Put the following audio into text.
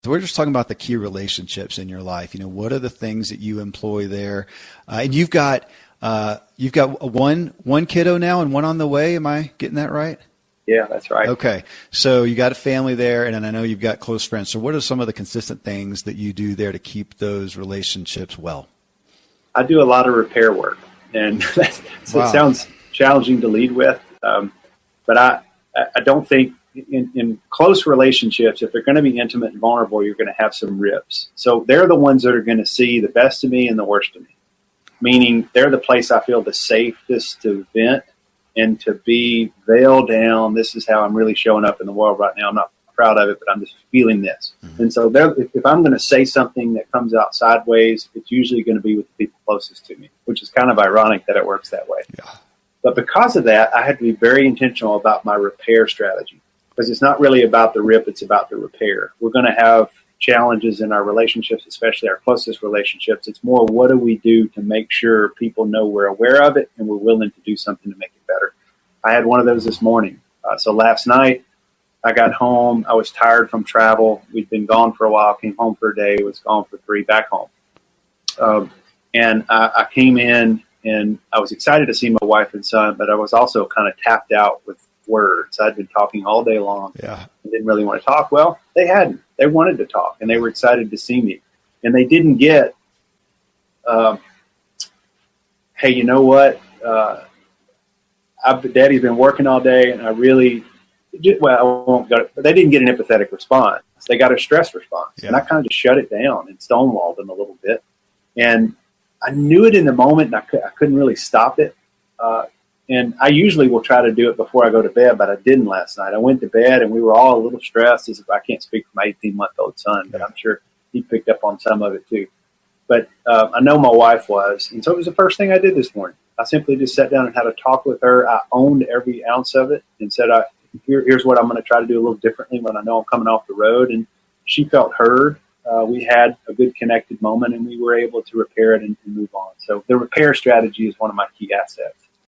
So we're just talking about the key relationships in your life. What are the things that you employ there? And you've got one kiddo now and one on the way. Am I getting that right? Yeah, that's right. Okay. So you got a family there, and then I know you've got close friends. So what are some of the consistent things that you do there to keep those relationships well? I do a lot of repair work, and Wow. It sounds challenging to lead with, but I don't think in close relationships, if they're going to be intimate and vulnerable, you're going to have some rips. So they're the ones that are going to see the best of me and the worst of me, meaning they're the place I feel the safest to vent and to be veiled down. This is how I'm really showing up in the world right now. I'm not proud of it, but I'm just feeling this. Mm-hmm. And so if I'm going to say something that comes out sideways, it's usually going to be with the people closest to me, which is kind of ironic that it works that way. Yeah. But because of that, I had to be very intentional about my repair strategy, because it's not really about the rip, it's about the repair. We're going to have challenges in our relationships, especially our closest relationships. It's more, what do we do to make sure people know we're aware of it and we're willing to do something to make it better? I had one of those this morning. So last night I got home. I was tired from travel. We'd been gone for a while, came home for a day, was gone for 3, back home. And I came in and I was excited to see my wife and son, but I was also kind of tapped out with words. I'd been talking all day long. Yeah. I didn't really want to talk. Well, they hadn't. They wanted to talk, and they were excited to see me. And they didn't get, hey, you know what? Daddy's been working all day, and I won't go. But they didn't get an empathetic response. They got a stress response. Yeah. And I kind of just shut it down and stonewalled them a little bit. And I knew it in the moment, and I couldn't really stop it. And I usually will try to do it before I go to bed, but I didn't last night. I went to bed, and we were all a little stressed. As if I can't speak for my 18-month-old son, but I'm sure he picked up on some of it too. But I know my wife was. And so it was the first thing I did this morning. I simply just sat down and had a talk with her. I owned every ounce of it and said, here's what I'm going to try to do a little differently when I know I'm coming off the road. And she felt heard. We had a good connected moment, and we were able to repair it and move on. So the repair strategy is one of my key assets.